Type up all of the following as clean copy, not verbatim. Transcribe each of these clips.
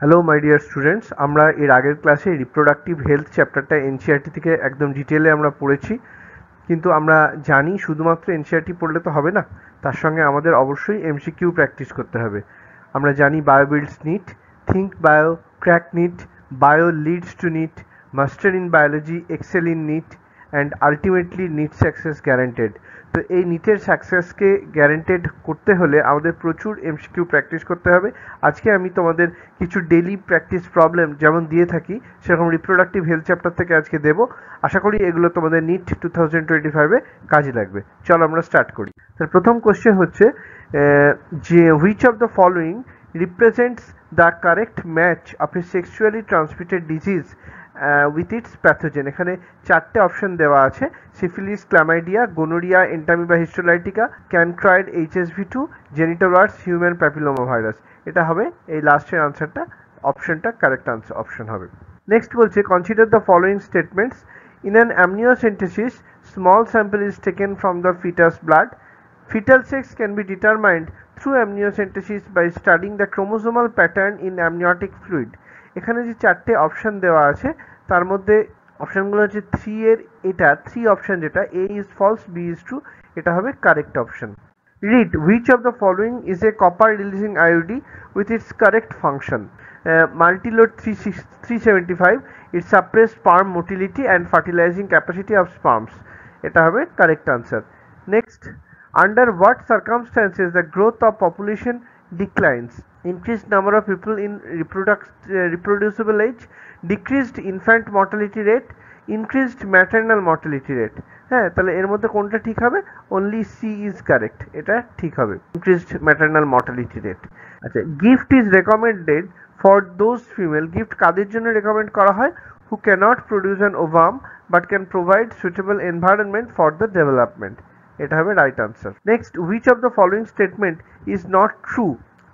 Hello my dear students, আমরা এর আগের ক্লাসে রিপ্রোডাক্টিভ হেলথ চ্যাপ্টারটা এনসিইআরটি থেকে একদম ডিটেলে আমরা পড়েছি। কিন্তু আমরা জানি শুধুমাত্র এনসিইআরটি পড়লে তো হবে না, তার সঙ্গে আমাদের অবশ্যই এমসিকিউ প্র্যাকটিস করতে হবে। আমরা জানি bio builds NEET, think bio, crack NEET, bio leads to NEET, master in biology, excel in NEET and ultimately NEET success guaranteed. তো এই নিটের সাকসেসকে গ্যারান্টেড করতে হলে আমাদের প্রচুর এমসিকিউ প্র্যাকটিস করতে হবে। আজকে আমি তোমাদের কিছু ডেইলি প্র্যাকটিস প্রবলেম যেমন দিয়ে থাকি সেরকম রিপ্রোডাক্টিভ হেলথ চ্যাপ্টার থেকে আজকে দেবো। আশা করি এগুলো তোমাদের নিট 2025-এ কাজে লাগবে। চলো আমরা স্টার্ট করি। তার প্রথম কোশ্চেন হচ্ছে যে which of the following represents the correct match of a sexually transmitted disease with its pathogen. এখানে চারটে অপশন দেওয়া আছে: syphilis, chlamydia, gonorrhoea, entamoeba histolytica, chancroid, HSV2, genital warts, human papilloma virus. এটা হবে এই লাস্টের আনসারটা, অপশনটা কারেক্ট আনসার অপশন হবে। নেক্সট বলছে consider the following statements. In an amniocentesis small sample is taken from the foetus blood. Fetal sex can be determined through amniocentesis by studying the chromosomal pattern in amniotic fluid. এখানে যে চারটে option দেওয়া আছে তার মধ্যে অপশনগুলো হচ্ছে 3 এর এটা 3 অপশন, যেটা A is false, B is true, এটা হবে correct option. Read which of the following is a copper releasing IUD with its correct function. Multilode 375, it suppress sperm motility and fertilizing capacity of sperms. এটা হবে correct answer. Next, under what circumstances the growth of population declines? Increased number of people in reproducible age, decreased infant mortality rate, increased maternal mortality rate. হ্যাঁ, তাহলে এর মধ্যে কোনটা ঠিক হবে? only C is correct, এটা ঠিক হবে, increased maternal mortality rate। আচ্ছা, gift is recommended for those female, gift কাদের জন্য রেকমেন্ড করা হয়? who cannot produce an ovum but can provide suitable environment for the development। এটা হবে right answer. Next, which of the following statement is not true?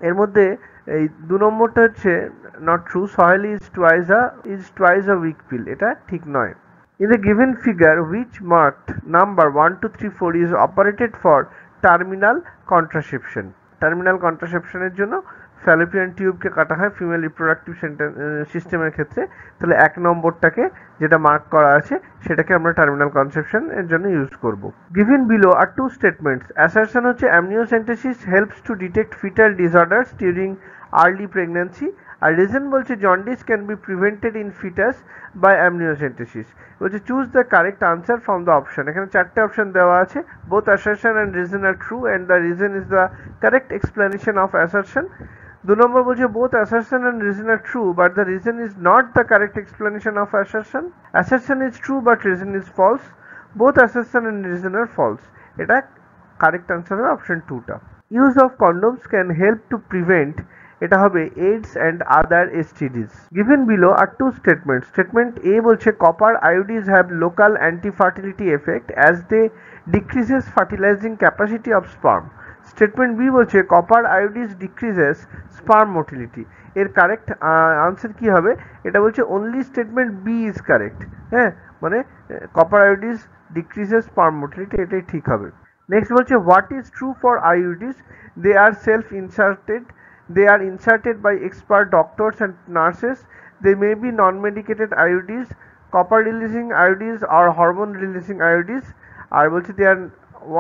এর মধ্যে এই 2 নম্বরটা হচ্ছে not true. Saheli is twice a week pill, এটা ঠিক নয়। In the given figure which marked number 1 2 3 4 is operated for terminal contraception. Terminal কন্ট্রাসেপশনের জন্য ফ্যালোপিয়ান টিউবকে কাটা হয় ফিমেল রিপ্রোডাক্টিভ সিস্টেমের ক্ষেত্রে। তাহলে 1 নম্বরটাকে যেটা মার্ক করা আছে সেটাকে আমরা টার্মিনাল কনসেপশন এর জন্য ইউজ করব। Given below are 2 statements. Assertion হচ্ছে amniocentesis helps to detect foetal disorders during early pregnancy. আর রিজন বলছে jaundice can be prevented in foetus by amniocentesis. বলছে choose the correct answer from the option. এখানে চারটে option দেওয়া আছে, both assertion and reason are true and the reason is the correct explanation of assertion. 2 number বলছে both assertion and reason are true but the reason is not the correct explanation of assertion. Assertion is true but reason is false. Both assertion and reason are false. এটা correct answer হবে option 2টা। Use of condoms can help to prevent, এটা হবে AIDS and other STDs. Given below are 2 statement. Statement A বলছে copper IUDs have local anti fertility effect as they decreases fertilising capacity of sperm. Statement B বলছে copper IUDs decreases sperm motility. এর correct answer কি হবে? এটা বলছে only statement B is correct. হ্যাঁ, মানে copper IUDs decreases sperm motility, এটাই ঠিক হবে। নেক্সট বলছে what is true for IUDs? They are self inserted, they are inserted by expert doctors and nurses. They may be non-medicated IUDs, copper releasing IUDs or hormone releasing IUDs. আর বলছে they are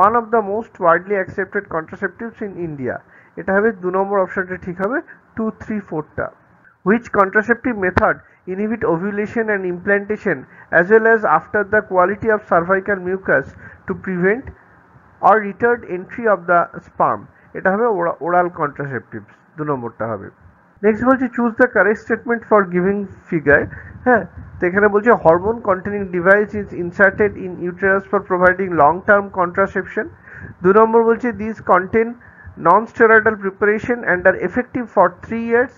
one of the most widely accepted contraceptives in India. এটা হবে 2 নম্বর অপশনটা ঠিক হবে, 2 3 4টা। Which contraceptive method inhibit ovulation and implantation as well as after the quality of cervical mucus to prevent or retard entry of the sperm? এটা হবে oral contraceptives, 2 নম্বরটা হবে। নেক্সট বলছে choose the correct statement for giving figure. হ্যাঁ, তো এখানে বলছে hormone containing device is inserted in uterus for providing long term contraception. 2 number বলছে this contain non steroidal preparation and are effective for 3 years.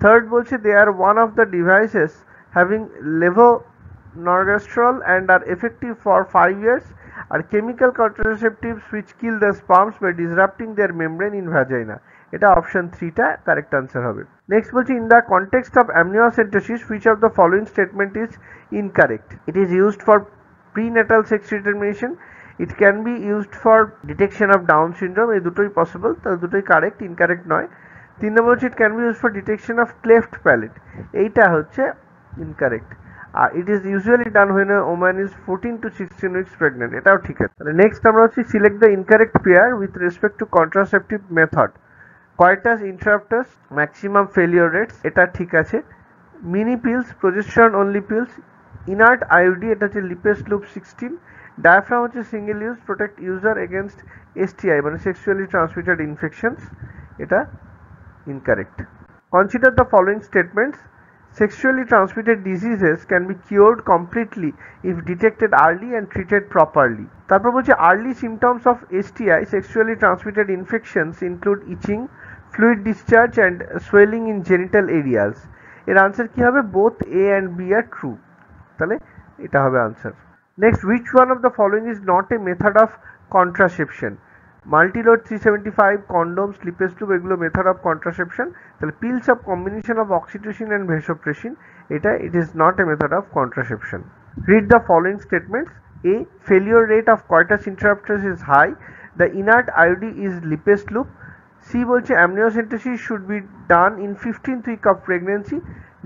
Third বলছে they are one of the devices having levonorgestrel and are effective for 5 years. আর chemical contraceptives which kill the sperms by disrupting their membrane in vagina. এটা option 3টা correct answer হবে। Next বলছি in the context of amniocentesis which of the following statement is incorrect? It is used for prenatal sex determination. It can be used for detection of Down syndrome. এই দুটোই possible, তাহলে দুটোই correct, incorrect নয়। 3 নম্বর হচ্ছে it can be use for detection of cleft palate, এইটা হচ্ছে incorrect. আর it is usually done when a woman is 14 to 16 weeks pregnant, এটাও ঠিক আছে। তাহলে নেক্সট আমরা হচ্ছে select the incorrect pair with respect to contraceptive method. Coitus interruptus maximum failure rates, এটা ঠিক আছে। Mini pills, progesterone only pills, inert IUD, এটা হচ্ছে লিপেস লুপ 16। ডায়াফ্রাম হচ্ছে single use, protect user against STI মানে sexually transmitted infections, এটা incorrect. Consider the following statements. Sexually transmitted diseases can be cured completely if detected early and treated properly. তারপর বলছে early symptoms of STI sexually transmitted infections include itching, fluid discharge and swelling in genital areas. এর answer কি হবে? both A and B are true. তাহলে এটা হবে answer. Next, which one of the following is not a method of contraception? Multiload 375, condoms, Lippes loop, এগুলো method of contraception. তাহলে pills of combination of oxytocin and vasopressin, এটা it is not a method of contraception. Read the following statements. A, failure rate of coitus interruptus is high, the inert IUD is Lippes loop. C বলছে amniocentesis should be done in 15th week of pregnancy.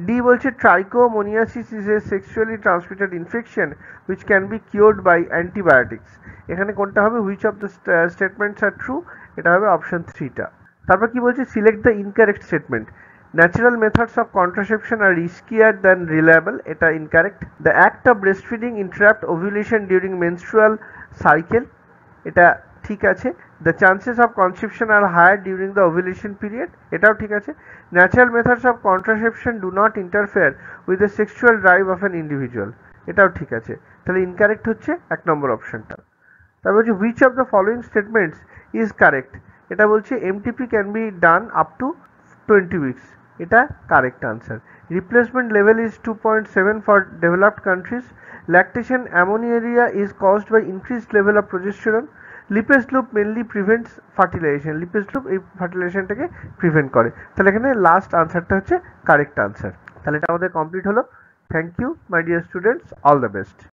D বলছে trichomoniasis is a sexually transmitted infection which can be cured by antibiotics. এখানে কোনটা হবে? which of the statements are true? এটা হবে option 3টা। তারপর কি বলছে? Select the incorrect statement. Natural methods of contraception are riskier than reliable, এটা incorrect. The act of breastfeeding interrupt ovulation during menstrual cycle, এটা ঠিক আছে। The chances of conception are higher during the ovulation period, এটাও ঠিক আছে। Natural methods of contraception do not interfere with the sexual drive of an individual, এটাও ঠিক আছে। তাহলে ইনকারেক্ট হচ্ছে 1 নম্বর অপশনটা। তারপর হচ্ছে which of the following statements is correct, এটা বলছে MTP can be done up to 20 weeks, এটা correct answer. Replacement level is 2.7 for developed countries. Lactation amenorrhoea is caused by increased level of progesterone. Lippes loop mainly prevents fertilisation, Lippes loop এই ফার্টিলাইজেশনটাকে prevent করে। তাহলে এখানে last আনসারটা হচ্ছে correct answer. তাহলে এটা আমাদের কমপ্লিট হলো। Thank you my dear students, all the best.